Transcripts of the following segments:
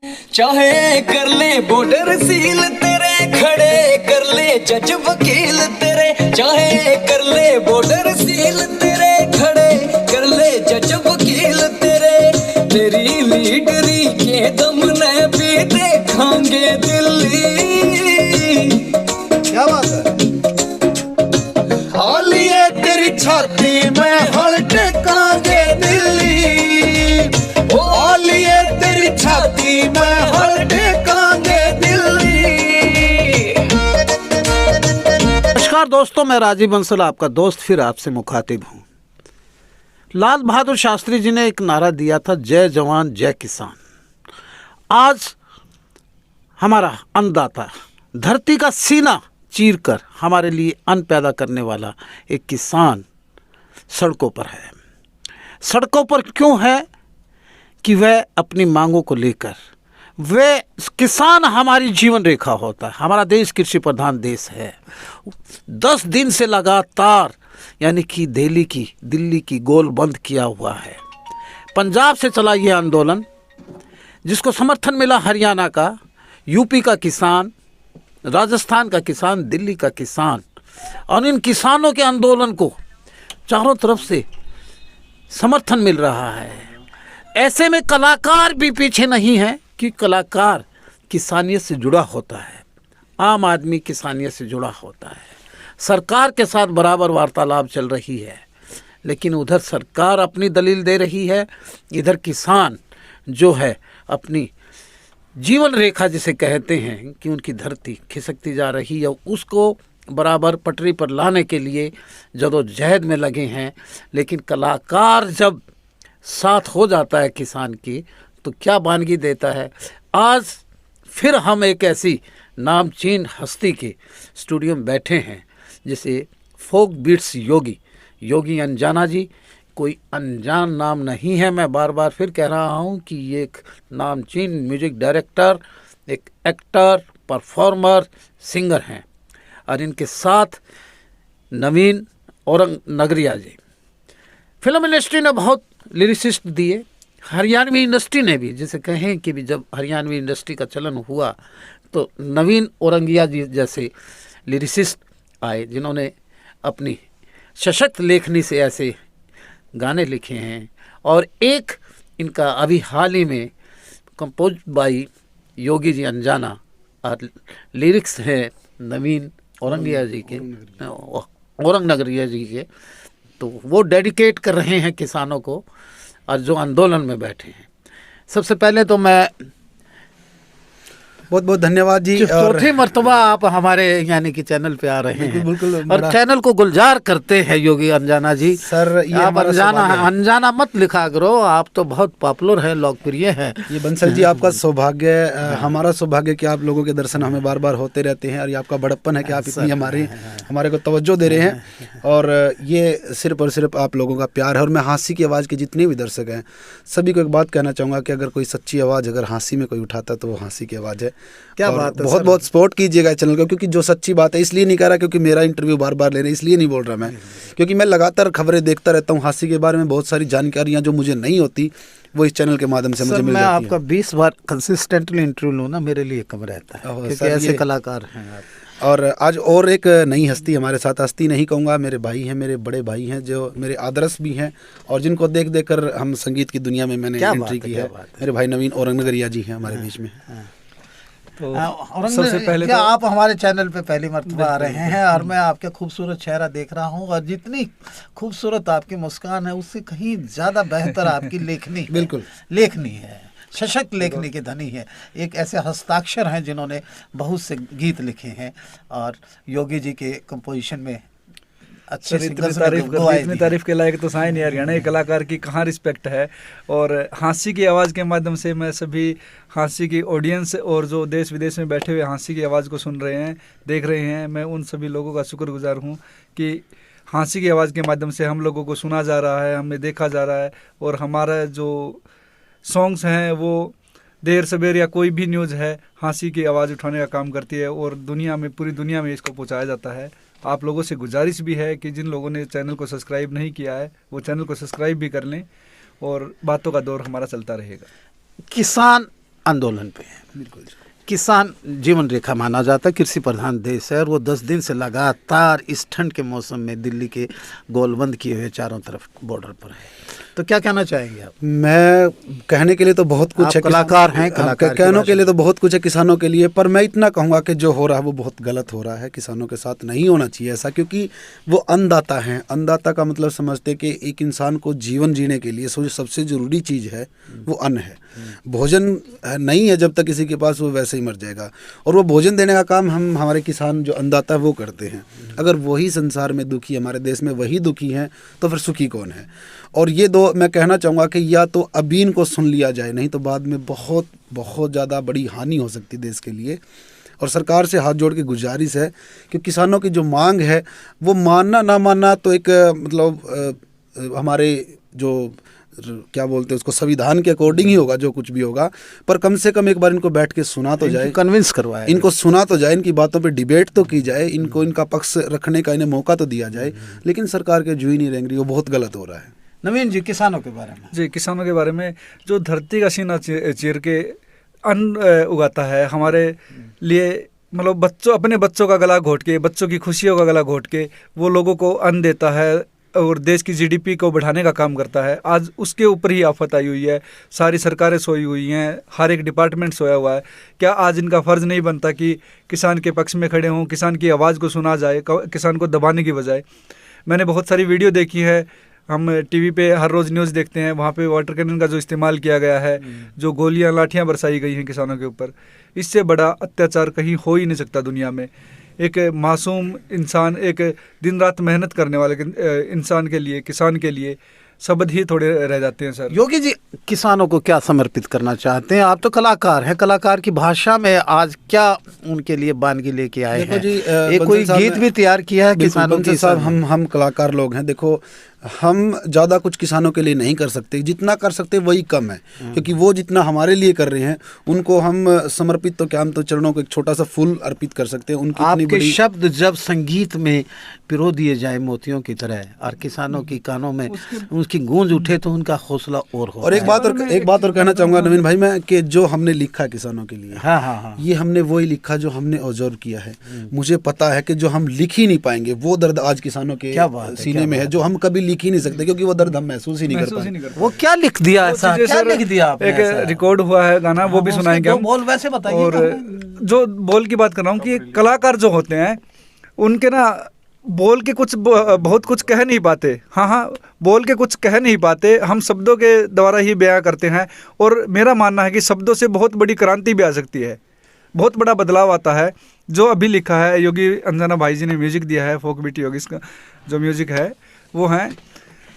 चाहे कर ले बॉर्डर सील तेरे, खड़े कर ले जज वकील तेरे। चाहे कर ले बॉर्डर सील तेरे, खड़े कर ले जज वकील तेरे। तेरी लीडरी के दम ने भी देखांगे दिल्ली। क्या बात है। हालिए तेरी छाती में हल टेकांगे दिल्ली। ओ हालिए तेरी छाती में हल टेकांगे दिल्ली। नमस्कार दोस्तों, मैं राजीव बंसल आपका दोस्त फिर आपसे मुखातिब हूँ। लाल बहादुर शास्त्री जी ने एक नारा दिया था, जय जवान जय किसान। आज हमारा अन्नदाता, धरती का सीना चीरकर हमारे लिए अन्न पैदा करने वाला एक किसान सड़कों पर है। सड़कों पर क्यों है कि वह अपनी मांगों को लेकर, वह किसान हमारी जीवन रेखा होता है। हमारा देश कृषि प्रधान देश है। 10 दिन से लगातार यानी कि दिल्ली की गोल बंद किया हुआ है। पंजाब से चला यह आंदोलन, जिसको समर्थन मिला हरियाणा का, यूपी का किसान, राजस्थान का किसान, दिल्ली का किसान। और इन किसानों के आंदोलन को चारों तरफ से समर्थन मिल रहा है। ऐसे में कलाकार भी पीछे नहीं है कि कलाकार किसानियत से जुड़ा होता है, आम आदमी किसानियत से जुड़ा होता है। सरकार के साथ बराबर वार्तालाप चल रही है, लेकिन उधर सरकार अपनी दलील दे रही है, इधर किसान जो है अपनी जीवन रेखा जिसे कहते हैं कि उनकी धरती खिसकती जा रही है, उसको बराबर पटरी पर लाने के लिए जदोजहद में लगे हैं। लेकिन कलाकार जब साथ हो जाता है किसान की, तो क्या बानगी देता है। आज फिर हम एक ऐसी नामचीन हस्ती के स्टूडियो में बैठे हैं, जिसे फोक बीट्स योगी अंजाना जी। कोई अनजान नाम नहीं है, मैं बार बार फिर कह रहा हूँ कि ये एक नामचीन म्यूजिक डायरेक्टर, एक एक्टर, परफॉर्मर, सिंगर हैं। और इनके साथ नवीन औरंग नगरिया जी। फिल्म इंडस्ट्री ने बहुत लिरिसिस्ट दिए, हरियाणवी इंडस्ट्री ने भी, जिसे कहें कि भी जब हरियाणवी इंडस्ट्री का चलन हुआ तो नवीन औरंगिया जी जैसे लिरिसिस्ट आए, जिन्होंने अपनी सशक्त लेखनी से ऐसे गाने लिखे हैं। और एक इनका अभी हाल ही में कंपोज बाई योगी जी अंजाना और लिरिक्स हैं नवीन औरंगिया जी के, औरंग नगरिया जी के। तो वो डेडिकेट कर रहे हैं किसानों को और जो आंदोलन में बैठे हैं। सबसे पहले तो मैं बहुत बहुत धन्यवाद जी। चौथी मर्तबा आप हमारे यानी कि चैनल पे आ रहे हैं, बिल्कुल और चैनल को गुलजार करते हैं योगी अंजाना जी। सर, ये आप अनजाना मत लिखा करो, आप तो बहुत पॉपुलर है, लोकप्रिय है। ये बंसल जी आपका सौभाग्य, हमारा सौभाग्य कि आप लोगों के दर्शन हमें बार बार होते रहते हैं, और ये आपका बड़प्पन है कि आप इतनी हमारे को तवज्जो दे रहे हैं। और ये सिर्फ और सिर्फ आप लोगों का प्यार है। और मैं हाँसी की आवाज़ के जितने भी दर्शक हैं, सभी को एक बात कहना चाहूँगा कि अगर कोई सच्ची आवाज़ अगर हाँसी में कोई उठाता तो वो हाँसी की आवाज़ है। क्या बात है। बहुत बहुत सपोर्ट कीजिएगा चैनल को, क्योंकि जो सच्ची बात है, इसलिए नहीं कह रहा क्योंकि मेरा इंटरव्यू बार बार ले रहे हैं, इसलिए नहीं बोल रहा मैं, क्योंकि मैं लगातार खबरें देखता रहता हूँ। हाँसी के बारे में बहुत सारी जानकारियाँ जो मुझे नहीं होती, वो इस चैनल के माध्यम से मुझे मिल जाती है। मैं आपका 20 बार कंसिस्टेंटली इंटरव्यू लूँ ना, मेरे लिए कम रहता है, क्योंकि ऐसे कलाकार हैं आप। और आज और एक नई हस्ती हमारे साथ, हस्ती नहीं कहूँगा, मेरे भाई हैं, मेरे बड़े भाई हैं, जो मेरे आदर्श भी हैं, और जिनको देख देख कर हम संगीत की दुनिया में मैंने एंट्री की है। मेरे भाई नवीन औरंग नगरिया जी हैं हमारे बीच में। तो सबसे पहले तो आप हमारे चैनल पे पहली मर्तबा आ रहे हैं, और मैं आपका खूबसूरत चेहरा देख रहा हूँ, और जितनी खूबसूरत आपकी मुस्कान है, उससे कहीं ज़्यादा बेहतर आपकी लेखनी बिल्कुल लेखनी है, सशक्त लेखनी के धनी है। एक ऐसे हस्ताक्षर हैं जिन्होंने बहुत से गीत लिखे हैं, और योगी जी के कंपोजिशन में अच्छे इतनी तारीफ के लायक तो साइन यार, हरियाणा कलाकार की कहाँ रिस्पेक्ट है। और हाँसी की आवाज़ के माध्यम से मैं सभी हाँसी की ऑडियंस और जो देश विदेश में बैठे हुए हाँसी की आवाज़ को सुन रहे हैं, देख रहे हैं, मैं उन सभी लोगों का शुक्रगुजार हूँ कि हाँसी की आवाज़ के माध्यम से हम लोगों को सुना जा रहा है, हमें देखा जा रहा है। और हमारा जो सॉन्ग्स हैं वो देर सवेर या कोई भी न्यूज़ है, हाँसी की आवाज़ उठाने का काम करती है, और दुनिया में, पूरी दुनिया में इसको पहुँचाया जाता है। आप लोगों से गुजारिश भी है कि जिन लोगों ने चैनल को सब्सक्राइब नहीं किया है, वो चैनल को सब्सक्राइब भी कर लें, और बातों का दौर हमारा चलता रहेगा। किसान आंदोलन पे हैं। बिल्कुल। किसान जीवन रेखा माना जाता है, कृषि प्रधान देश है, और वो 10 दिन से लगातार इस ठंड के मौसम में दिल्ली के गोलबंद किए हुए चारों तरफ बॉर्डर पर है। तो क्या कहना चाहेंगे आप? मैं कहने के लिए तो बहुत कुछ आप है, कलाकार हैं, कलाकार कहने के लिए तो बहुत कुछ है किसानों के लिए, पर मैं इतना कहूँगा कि जो हो रहा है वो बहुत गलत हो रहा है। किसानों के साथ नहीं होना चाहिए ऐसा, क्योंकि वो अन्नदाता हैं। अन्नदाता का मतलब समझते कि एक इंसान को जीवन जीने के लिए सबसे ज़रूरी चीज़ है वो अन्न है। भोजन नहीं है जब तक किसी के पास, वो वैसे ही मर जाएगा। और वो भोजन देने का काम हमारे किसान जो अन्नदाता है वो करते हैं। अगर वही संसार में दुखी, हमारे देश में वही दुखी हैं, तो फिर सुखी कौन है? और ये दो मैं कहना चाहूँगा कि या तो अभी इनको सुन लिया जाए, नहीं तो बाद में बहुत बहुत ज़्यादा बड़ी हानि हो सकती है देश के लिए। और सरकार से हाथ जोड़ के गुजारिश है कि किसानों की जो मांग है वो मानना ना मानना तो एक मतलब हमारे जो क्या बोलते हैं उसको, संविधान के अकॉर्डिंग ही होगा जो कुछ भी होगा, पर कम से कम एक बार इनको बैठ के सुना तो जाए, कन्विंस करवाए, इनको सुना तो जाए, इनकी बातों पे डिबेट तो की जाए, इनको इनका पक्ष रखने का इन्हें मौका तो दिया जाए। लेकिन सरकार के जुई नहीं रेंग रही, वो बहुत गलत हो रहा है। नवीन जी, किसानों के बारे में? जी, किसानों के बारे में, जो धरती का सीना चीर के अन्न उगाता है हमारे लिए, मतलब अपने बच्चों का गला घोट के, बच्चों की खुशियों का गला घोट के वो लोगों को अन्न देता है और देश की जीडीपी को बढ़ाने का काम करता है। आज उसके ऊपर ही आफत आई हुई है। सारी सरकारें सोई हुई हैं, हर एक डिपार्टमेंट सोया हुआ है। क्या आज इनका फ़र्ज़ नहीं बनता कि किसान के पक्ष में खड़े हों, किसान की आवाज़ को सुना जाए, किसान को दबाने की बजाय? मैंने बहुत सारी वीडियो देखी है, हम टीवी पे हर रोज़ न्यूज़ देखते हैं, वहाँ पे वाटर कैनन का जो इस्तेमाल किया गया है, जो गोलियां लाठियां बरसाई गई हैं किसानों के ऊपर, इससे बड़ा अत्याचार कहीं हो ही नहीं सकता दुनिया में। एक मासूम इंसान, एक दिन रात मेहनत करने वाले इंसान के लिए, किसान के लिए शब्द ही थोड़े रह जाते हैं। सर योगी जी, किसानों को क्या समर्पित करना चाहते हैं? आप तो कलाकार हैं, कलाकार की भाषा में आज क्या उनके लिए वानगी लेके आए हैं? जी, एक कोई गीत भी तैयार किया है किसानों के साथ? हम कलाकार लोग हैं। देखो, हम ज़्यादा कुछ किसानों के लिए नहीं कर सकते, जितना कर सकते वही कम है, क्योंकि वो जितना हमारे लिए कर रहे हैं उनको हम समर्पित तो क्या, हम तो चरणों को एक छोटा सा फूल अर्पित कर सकते हैं। उनकी आपके बड़ी शब्द जब संगीत में पिरो दिए जाए मोतियों की तरह और किसानों की कानों में उसकी गूंज उठे तो उनका हौसला और हो। और एक बात और कहना चाहूँगा नवीन भाई मैं, कि जो हमने लिखा किसानों के लिए, हाँ, ये हमने वही लिखा जो हमने ऑब्जर्व किया है। मुझे पता है कि जो हम लिख ही नहीं पाएंगे वो दर्द आज किसानों के सीने में है, जो हम कभी लिख ही नहीं सकते, क्योंकि वो दर्द हम महसूस ही नहीं कर पाएंगे। वो क्या लिख दिया ऐसा? क्या लिख दिया आपने? एक रिकॉर्ड हुआ है गाना, वो भी सुनाएंगे हम। बोल वैसे बताइए। और जो बोल की बात कर रहा हूँ कि कलाकार जो होते हैं उनके ना बोल के कुछ बहुत कुछ कह नहीं पाते। हाँ, बोल के कुछ कह नहीं पाते, हम शब्दों के द्वारा ही बयां करते हैं। और मेरा मानना है कि शब्दों से बहुत बड़ी क्रांति भी आ सकती है, बहुत बड़ा बदलाव आता है। जो अभी लिखा है योगी अंजना भाई जी ने म्यूजिक दिया है, फोक बीट योगी का जो म्यूजिक है वो है,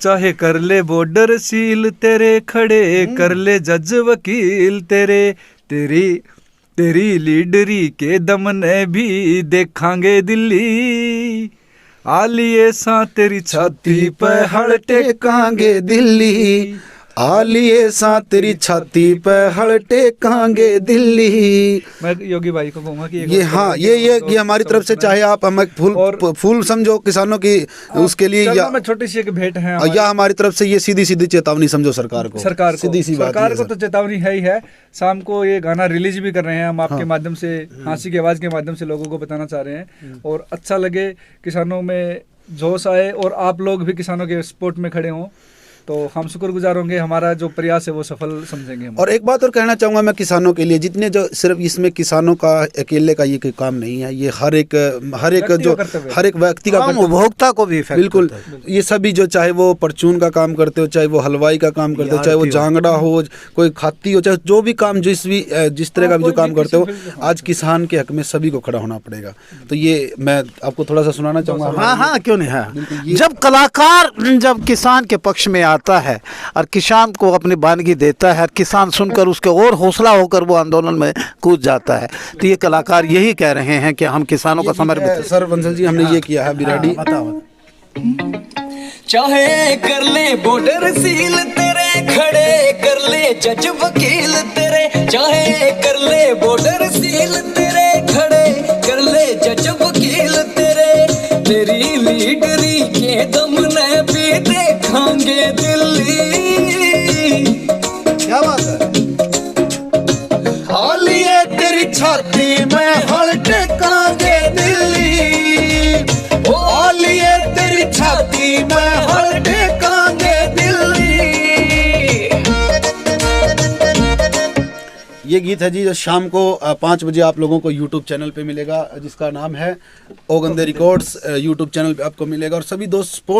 चाहे कर ले बॉर्डर सील तेरे खड़े कर ले जज वकील तेरे, तेरी लीडरी के दम ने भी देखांगे दिल्ली, आलिए सा तेरी छाती पे हड़ टेकांगे दिल्ली, आलिए सा तेरी छाती पे हड़ टेकांगे दिल्ली। मैं योगी भाई को कहूँगा कि ये हमारी तरफ से, चाहे आप हमें फूल समझो किसानों की उसके लिए, या मैं छोटी सी एक भेंट है, या हमारी तरफ से ये सीधी चेतावनी समझो सरकार को सीधी सी बात। सरकार को तो चेतावनी है ही है। शाम को ये गाना रिलीज भी कर रहे हैं हम आपके माध्यम से, हाँसी की आवाज़ के माध्यम से लोगों को बताना चाह रहे हैं, और अच्छा लगे, किसानों में जोश आए और आप लोग भी किसानों के सपोर्ट में खड़े हों, तो हम शुक्रगुजार होंगे। हमारा जो प्रयास है वो सफल समझेंगे हम। और एक बात और कहना चाहूँगा मैं किसानों के लिए, जितने जो सिर्फ इसमें किसानों का अकेले का ये काम नहीं है, ये हर एक व्यक्ति का, उपभोक्ता को भी बिल्कुल, ये सभी जो चाहे वो परचून का काम करते हो, चाहे वो हलवाई का काम करते हो, चाहे वो जांगड़ा हो, कोई खाती हो, चाहे जो भी काम जिस तरह का भी जो काम करते हो, आज किसान के हक में सभी को खड़ा होना पड़ेगा। तो ये मैं आपको थोड़ा सा सुनाना चाहूँगा। हाँ, क्यों नहीं है। जब कलाकार जब किसान के पक्ष में आता है और किसान को अपनी वानगी देता है, किसान सुनकर उसके और हौसला होकर वो आंदोलन में कूद जाता है, तो ये कलाकार यही कह रहे हैं कि हम किसानों का समर्पित। सर बंसल जी, हमने ये किया है बिराड़ी। चाहे कर ले बॉर्डर सील तेरे खड़े कर ले जज वकील तेरे, चाहे कर ले बॉर्डर सील तेरे खड़े कर ले जज वकील तेरे, तेरी लीडरी के दम ने भी देखांगे दिल्ली। क्या बात है। तेरी छाती में हल टेकांगे दिल्ली, ओलिए तेरी छाती में हल टेकांगे दिल्ली। ये गीत है जी जो शाम को 5 बजे आप लोगों को YouTube चैनल पे मिलेगा, जिसका नाम है ओगंदे रिकॉर्ड्स। YouTube चैनल पे आपको मिलेगा। और सभी दोस्त सपोर्ट